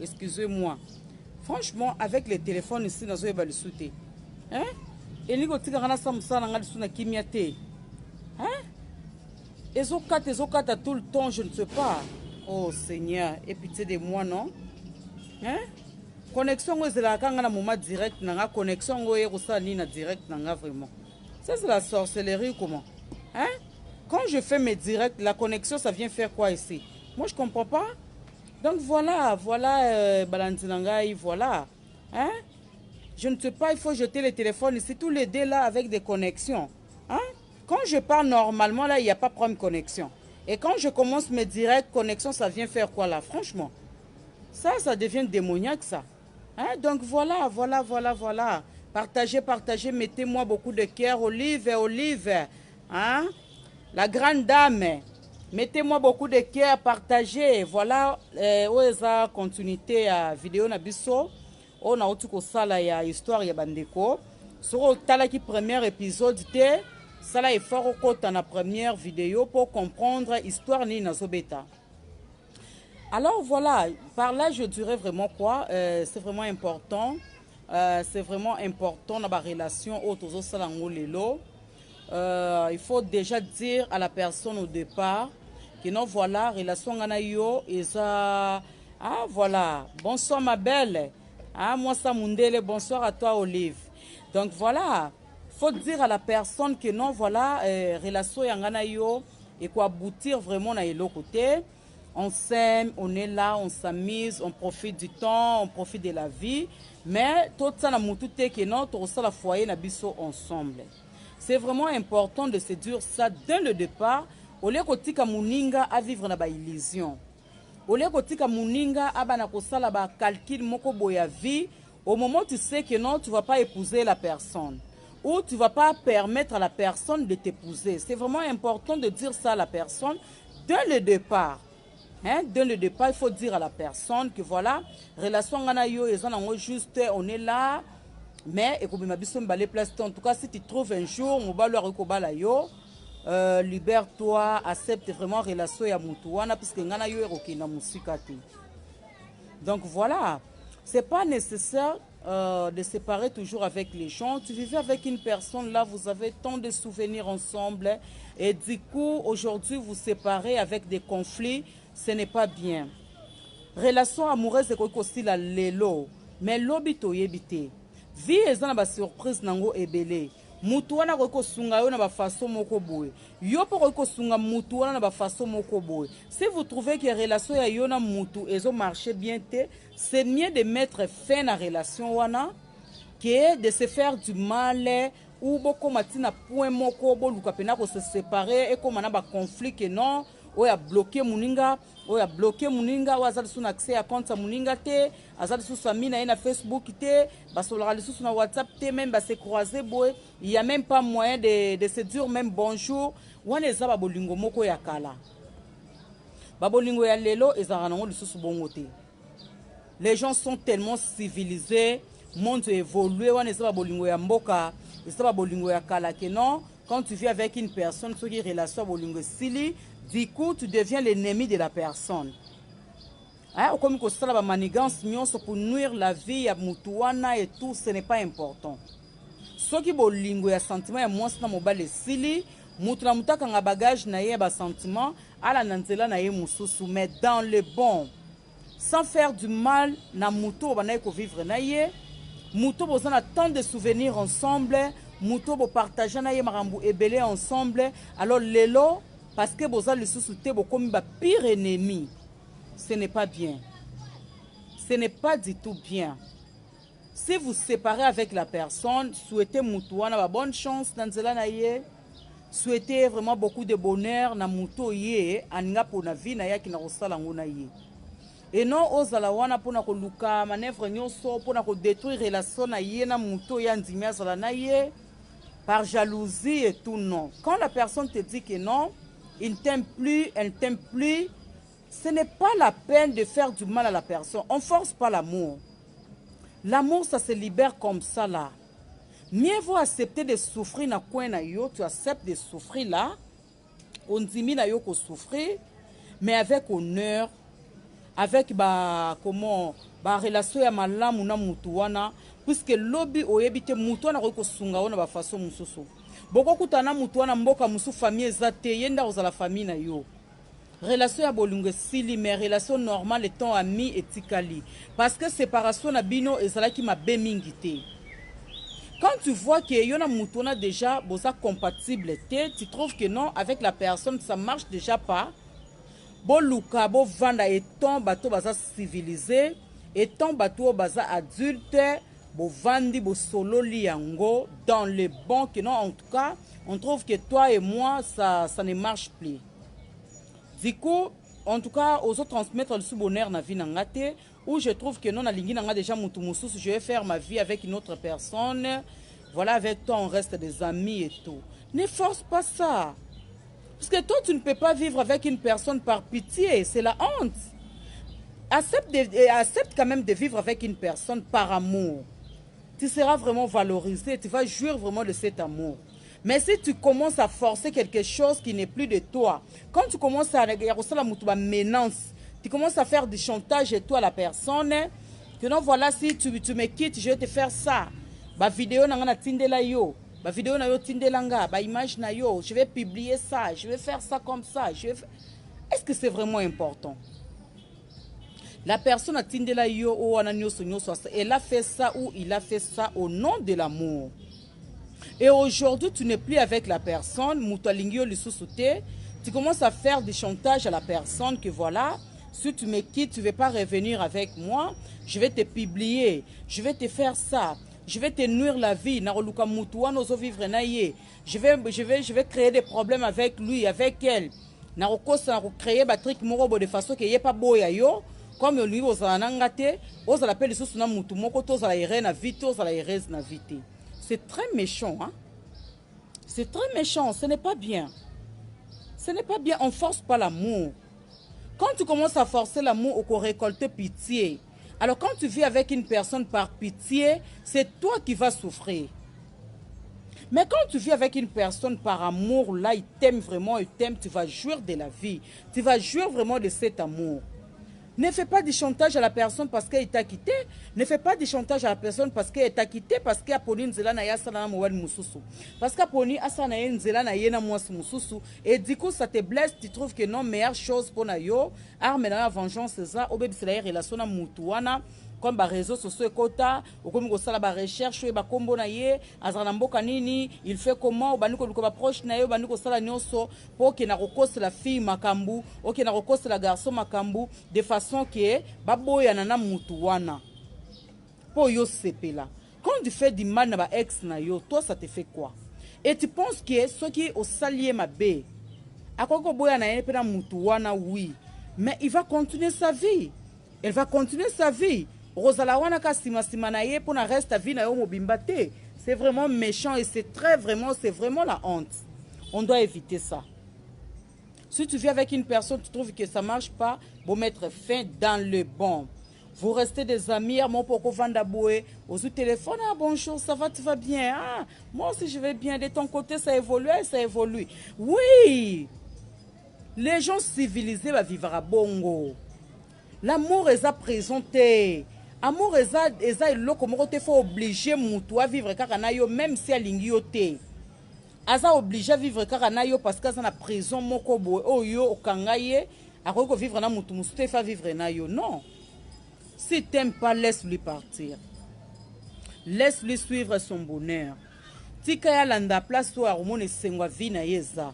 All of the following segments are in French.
excusez-moi. Franchement, avec les téléphones ici, nous avons le sauter. Hein? Et nous avons dit que nous avons dit hein? Ils ont quatre tout le temps, je ne sais pas. Oh Seigneur, et pitié de moi, non? Hein? Connexion, c'est la moment direct, connexion, c'est direct, vraiment. Ça, c'est la sorcellerie, comment? Hein? Quand je fais mes directs, la connexion, ça vient faire quoi ici? Moi, je ne comprends pas. Donc, voilà, Balantinangaï, voilà. Hein? Je ne sais pas, il faut jeter les téléphones ici, tous les deux là, avec des connexions. Hein? Quand je parle normalement, là, il n'y a pas de problème de connexion. Et quand je commence mes directs, connexion, ça vient faire quoi, là? Franchement, ça devient démoniaque, ça. Hein? Donc, voilà. Partagez, mettez-moi beaucoup de cœur. Olive. Hein? La grande dame, mettez-moi beaucoup de cœur, partagez. Voilà, où est la continuité à vidéo nabiso. On a aussi sala ya histoire ya bandeko. Sur le premier épisode, ça là est fort au dans la première vidéo pour comprendre l'histoire ni nazobeta. Alors voilà, par là je dirais vraiment quoi, c'est vraiment important. C'est vraiment important dans la relation autour salango lelo. Il faut déjà dire à la personne au départ que non, voilà, relation yo et ça. Ah voilà, bonsoir ma belle. Ah moi ça Mundele, bonsoir à toi Olive. Donc voilà, faut dire à la personne que non, voilà, relation yo et quoi aboutir vraiment à l'autre côté. On s'aime, on est là, on s'amuse, on profite du temps, on profite de la vie. Mais tout ça na mutu te que non, tout ça la foyer na biso ensemble. C'est vraiment important de se dire ça dès le départ. Au lieu que muninga à vivre na ba illusion. Au lieu que muninga à bana kosala ba calcul moko boya vie. Au moment où tu sais que non, tu vas pas épouser la personne. Ou tu vas pas permettre à la personne de t'épouser. C'est vraiment important de dire ça à la personne dès le départ. Hein? Dès le départ, il faut dire à la personne que voilà, relation yo juste, on est là. Mais en tout cas, si tu trouves un jour, libère-toi, accepte vraiment la relation ya mutuana puisque ngana yo na musikati. Donc voilà, c'est pas nécessaire de séparer toujours avec les gens. Tu vivais avec une personne là, vous avez tant de souvenirs ensemble et du coup aujourd'hui vous séparez avec des conflits, ce n'est pas bien. Relation amoureuse c'est aussi la lelo, mais l'obito yebite. Vie ezana ba surprise nango ebele. Mutu wana ko sunga yo na ba façon moko boye. Yo po ko sunga mutu wana na ba façon moko boye. Si vous trouvez que relation ya yo na mutu ezo marcher bien te, c'est mieux de mettre fin à relation wana que de se faire du mal ou boko matina point moko bo luka pena ko se séparer et comme na ba conflit que non. Oya bloqué muninga, ou azali sous accès à compte muninga te, azali sous samina na Facebook te, basola sous na WhatsApp te, même se croiser boy, il y a même pas moyen de se dire même bonjour. Wana eza babolingo moko ya kala. Babolingo ya lelo ezara nango lisusu bongo te. Les gens sont tellement civilisés, monde évolué, wana eza babolingo ya mboka, eza babolingo ya kala que non, quand tu vis avec une personne, ce qui est relation bolingo sili, du coup, tu deviens l'ennemi de la personne. Hein? Comme que ça, la manigance, pour nuire la vie, ya mutuana et tout, ce n'est pas important. Ce qui bolingo ya sentiment, ya moins na mobile sili, mutuna mutaka nga bagage na ye ba sentiment, ala nanzela na ye mususu, mais dans le bon, sans faire du mal, na muto banaye ko vivre na ye, muto bozana tant de souvenirs ensemble, muto bo partager na ye marambu ebele ensemble, alors lelo parce que boza le sous-souté comme ba pire ennemi. Ce n'est pas bien. Ce n'est pas du tout bien. Si vous séparez avec la personne, souhaitez mutuana ba bonne chance dans cela na ye. Souhaitez vraiment beaucoup de bonheur na muto ye anga pona vie na ya ki na rosala ngona ye. Et non ozala wana pona ko luka manœuvre nyonso pona ko détruire relation na ye na muto ya ndimia sala na ye par jalousie et tout non. Quand la personne te dit que non, il ne t'aime plus, elle ne t'aime plus, ce n'est pas la peine de faire du mal à la personne. On ne force pas l'amour. L'amour, ça se libère comme ça là. Mieux vaut accepter de souffrir na coin na yo, tu acceptes de souffrir là. On dit na yo ko souffrir, mais avec honneur, avec comment ba relation ya malamu na mutu wana puisque lobby oyebite mutu wana ko sunga wana ba façon mususu boko kutana mutu wana mboka musu famille ezate yenda ozala famille na yo relation ya bolunge sili mais relation normale étant ami etikali parce que séparation na bino ezalaki mabe mingi te. Quand tu vois que yona mutu wana déjà boza compatible te, tu trouves que non avec la personne ça marche déjà pas. Bo luka bo vanda étant bato baza civilisé étant bato baza adulte bo vandi bo solo liango dans le bon que non en tout cas on trouve que toi et moi ça ne marche plus. Du coup en tout cas aux autres transmettre le sous-bonheur na vie nangate où je trouve que non na lingi nanga déjà mutu mususu je vais faire ma vie avec une autre personne. Voilà, avec toi on reste des amis et tout. Ne force pas ça. Parce que toi, tu ne peux pas vivre avec une personne par pitié. C'est la honte. Accepte quand même de vivre avec une personne par amour. Tu seras vraiment valorisé. Tu vas jouir vraiment de cet amour. Mais si tu commences à forcer quelque chose qui n'est plus de toi, quand tu commences à menace, tu commences à faire du chantage et toi la personne, que non, voilà, si tu me quittes, je vais te faire ça. Ba vidéo na tindela yo. Ba vidéo na yo tindelanga, ba image na yo, je vais publier ça, je vais faire ça comme ça, Est-ce que c'est vraiment important? La personne a tindela yo ou elle a fait ça ou il a fait ça au nom de l'amour. Et aujourd'hui, tu n'es plus avec la personne, mutalingio lisusuté, tu commences à faire du chantage à la personne que voilà, si tu me quittes, tu ne veux pas revenir avec moi, je vais te publier, je vais te faire ça. Je vais te nuire la vie. Je vais créer des problèmes avec lui, avec elle. Je vais créer des trucs de façon qu'il n'y ait pas boya yo. Comme lui, vous avez l'appel sous na mutu moko to za ire na vite, to za ire na vite. C'est très méchant, hein. C'est très méchant, ce n'est pas bien. Ce n'est pas bien, on force pas l'amour. Quand tu commences à forcer l'amour, on récolte pitié. Alors quand tu vis avec une personne par pitié, c'est toi qui vas souffrir. Mais quand tu vis avec une personne par amour, là, il t'aime vraiment, il t'aime, tu vas jouir de la vie. Tu vas jouir vraiment de cet amour. Ne fais pas du chantage à la personne parce qu'elle t'a quitté. Ne fais pas du chantage à la personne parce qu'elle t'a quitté, parce qu'elle a poni nzela na yasana mouad mususu. Parce qu'elle a poni asana nzela na yena mouas mususu. Et du coup, ça te blesse, tu trouves que non, meilleure chose pour na yo, arme la vengeance, c'est ça, ou bien c'est la relation na mutuana. Comme les réseaux sociaux et kota, ou comme la recherche, ou kombo na ye, azanambo kanini, il fait comment, ou baniko luko proche na ye, ou baniko sala nyoso, pour que na rekose la fille makambu, ou que na rekose la garçon makambu, de façon que baboya nana mutuana. Pour yo sepela. Quand tu fais du mal na ba ex na yo, toi ça te fait quoi? Et tu penses que ce qui est au salier ma bé, à quoi que boya na ye pena mutuana, oui, mais il va continuer sa vie. Elle va continuer sa vie. Rosalawana ka sima na ye pour na reste vie na yo mobimba te. C'est vraiment méchant et c'est vraiment la honte. On doit éviter ça. Si tu vis avec une personne, tu trouves que ça marche pas, pour mettre fin dans le bon. Vous restez des amis, mon poko vandaboué, au téléphone, ah bonjour, ça va, tu vas bien, ah, moi aussi je vais bien, de ton côté ça évolue, ça évolue. Oui, les gens civilisés va vivre à bongo. L'amour est à présenter. Amour est à l'eau comme on faut obliger mutu à vivre karanayo même si elle ingiote. Aza obligé à vivre karanayo parce que ça na prison moko boy oyo okangaye a ko vivre na mutu musu te fa vivre na yo. Non. Si t'aimes pas, laisse-lui partir. Laisse-lui suivre son bonheur. Tika ya landa place to arumone sengwa vie na yeza.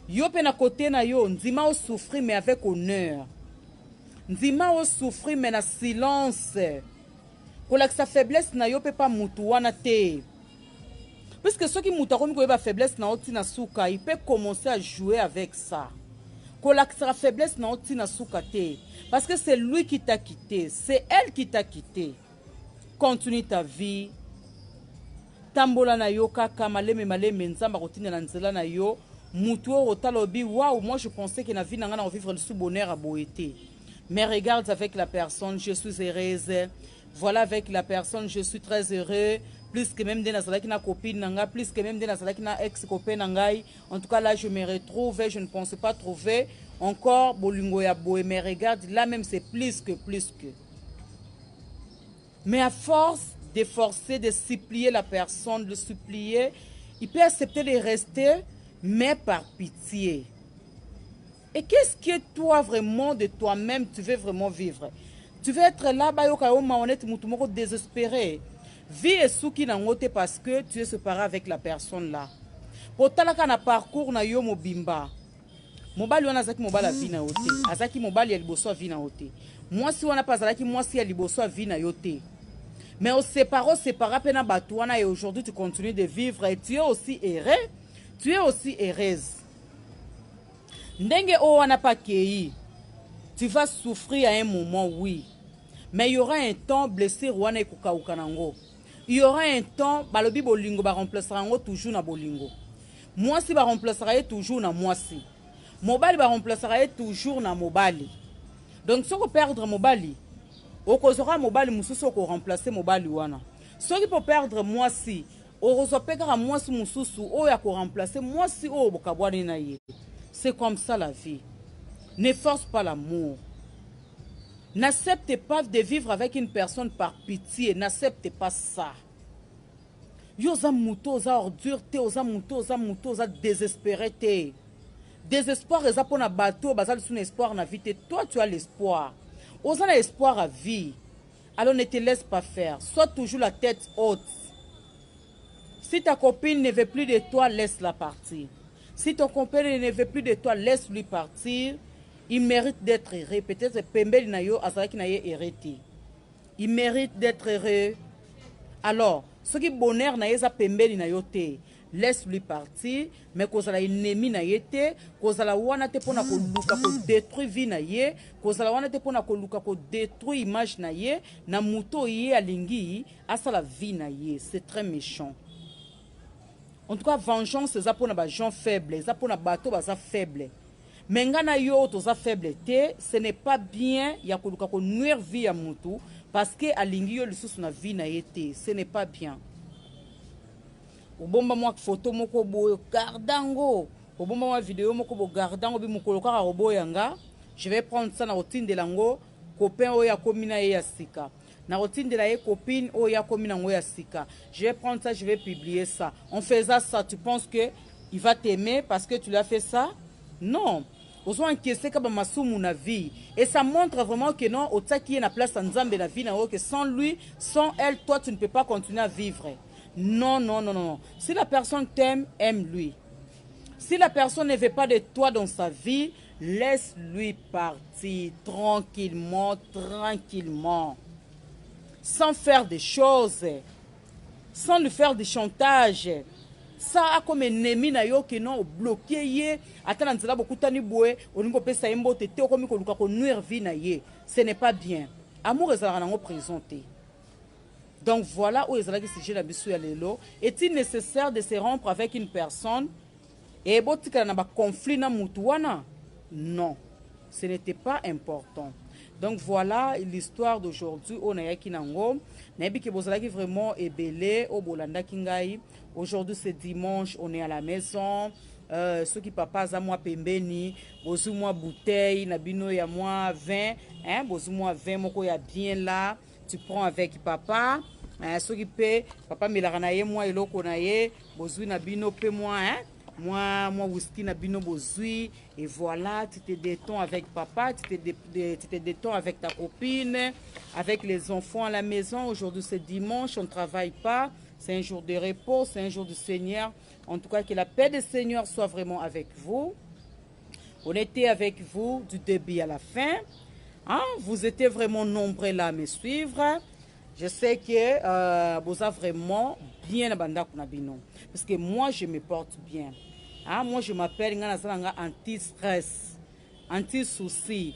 Yo pe na côté na yo ndima o souffrir mais avec honneur. Ndima o souffrir mais na silence. Kola que sa faiblesse na yo pe pas mutu wana te. Parce que ceux qui mutu ko ba faiblesse na oti na suka, il peut commencer à jouer avec ça. Kola que sa faiblesse na oti na suka te. Parce que c'est lui qui t'a quitté, c'est elle qui t'a quitté. Continue ta vie. Tambola na yo kaka maleme nzamba rotine na nzela na yo. Mutu otalobi waouh, moi je pensais que na vie nanga na vivre le sous bonheur à boété. Mais regarde avec la personne, je suis heureuse. Voilà avec la personne, je suis très heureux. Plus que même des nazalaki na copine nanga, plus que même des nazalaki na ex-copine nangai. En tout cas là je me retrouve, je ne pensais pas trouver encore bolingo ya boé. Mais regarde, là même c'est plus que. Mais à force de forcer, de supplier la personne, de supplier, il peut accepter de rester, mais par pitié. Et qu'est-ce que toi vraiment de toi-même tu veux vraiment vivre? Tu veux être là, on désespéré. Vie et souki nangote parce que tu es séparé avec la personne là. Pour talaka na parcours na yo mobimba. Mobali wana azaki mobali vie na yote. Azaki mobali ya liboso vie na yote. Moi si wana pazalaki moi si ya liboso vie na yote. Mais au séparé pena batu wana et aujourd'hui tu continues de vivre et tu es aussi heureux. Tu es aussi heureuse. Ndenge o wana pa kei. Tu vas souffrir à un moment, oui. Mais il y aura un temps blessé wana ekukauka nango. Il y aura un temps balobi bolingo ba remplacera ngo toujours na bolingo. Moi si ba remplacera toujours na moi si. Mobali ba remplacera toujours na mobali. Donc si on perdre mobali, o kozora mobali mususu ko remplacer mobali wana. Si on peut perdre moi si, o kozopeka moi si mususu o ya ko remplacer moi si o bokabwani na ye. C'est comme ça la vie. Ne force pas l'amour. N'accepte pas de vivre avec une personne par pitié. N'accepte pas ça. Yoza mouto, oza ordure, te oza mouto, oza désespéré te. Désespoir, eza pour na bateau, bazal sous espoir na vie te. Toi, tu as l'espoir. Oza na espoir à vie. Alors ne te laisse pas faire. Sois toujours la tête haute. Si ta copine ne veut plus de toi, laisse-la partir. Si ton compagnon ne veut plus de toi, laisse-lui partir. Il mérite d'être heureux. Peut-être Pembeli na yo azaki na ye hérité. Il mérite d'être heureux. Alors, ce qui bonheur na ye za Pembeli na yo te, laisse-lui partir. Mais kozala ennemi na ye te, kozala wana te pona ko luka ko détruire vie na ye, kozala wana te pona ko luka ko détruire image na ye, na muto ye alingi asala vie na ye. C'est très méchant. En tout cas, vengeance, c'est pour les gens faibles, c'est pour les bateaux faibles. Mais ngana yo toza faible te, ce n'est pas bien ya koluka ko nuire vie ya mutu parce que alingi yo lisusu na vie na yete, ce n'est pas bien. Obomba moi photo moko bo gardango, obomba moi vidéo moko bo gardango bi mukoloka robo yanga, je vais prendre ça na routine de lango, copain oya komina ya sika. Na routine de la copine oya komina ngoya sika. Je vais prendre ça, je vais publier ça. En faisant ça, tu penses que il va t'aimer parce que tu l'as fait ça? Non. Ozo encaisser comme masumu na vie. Et ça montre vraiment que non, otaki na place nzambe na vie na que sans lui, sans elle, toi tu ne peux pas continuer à vivre. Non, non, non, non. Si la personne t'aime, aime-lui. Si la personne ne veut pas de toi dans sa vie, laisse-lui partir tranquillement, tranquillement. Sans faire des choses, sans lui faire des chantages. Ça a comme ennemi na yo que non bloqué ye atana nzela bokutani boye olingo pesa yembo tete okomi ko luka ko nuire vie na ye. Ce n'est pas bien. Amour ezala nango présenté. Donc voilà où ezala ki sujet la bisu ya lelo. Est-il nécessaire de se rompre avec une personne et botika na ba conflit na mutu wana? Non. Ce n'était pas important. Donc voilà l'histoire d'aujourd'hui. On a yaki nango. Nabi ki bozalaki vraiment ebele au bolanda kingai. Aujourd'hui c'est dimanche, on est à la maison. Ceux qui papa za moi pembeni, bozu moi bouteille, nabino ya moi vin, hein, bozu moi vin moko ya bien là. Tu prends avec papa. Ceux qui paient, papa melarana ye moi eloko na ye, bozu nabino pe moi, hein. Moi whisky na bino bozui et voilà, tu te détends avec papa, tu te détends avec ta copine, avec les enfants à la maison. Aujourd'hui c'est dimanche, on ne travaille pas, c'est un jour de repos, c'est un jour du Seigneur. En tout cas, que la paix du Seigneur soit vraiment avec vous. On était avec vous du début à la fin. Hein? Vous étiez vraiment nombreux là à me suivre. Je sais que vous avez vraiment bien abandonné Kunabino. Parce que moi, je me porte bien. Hein? Moi, je m'appelle anti-stress, anti-souci.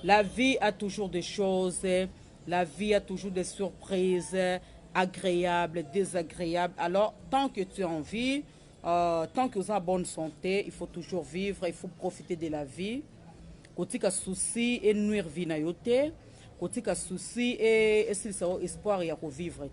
La vie a toujours des choses. La vie a toujours des surprises agréables, désagréables. Alors, tant que tu es en vie, tant que vous avez bonne santé, il faut toujours vivre, il faut profiter de la vie. Côté que souci et nuire vie na yote. Côté que souci et espoir y a pour vivre.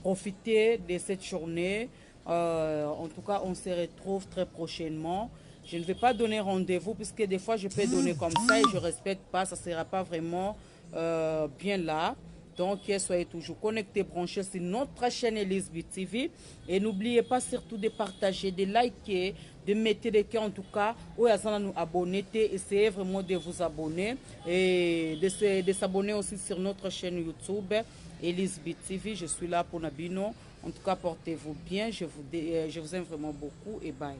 Profitez de cette journée. En tout cas, on se retrouve très prochainement. Je ne vais pas donner rendez-vous puisque des fois je peux donner comme ça et je ne respecte pas. Ça ne sera pas vraiment bien là. Donc, soyez toujours connectés, branchés sur notre chaîne Elizabeth TV. Et n'oubliez pas surtout de partager, de liker, de mettre des cœurs en tout cas. Ou à nous abonner. Essayez vraiment de vous abonner. Et de s'abonner aussi sur notre chaîne YouTube Elizabeth TV. Je suis là pour Nabino. En tout cas, portez-vous bien. Je vous aime vraiment beaucoup et bye.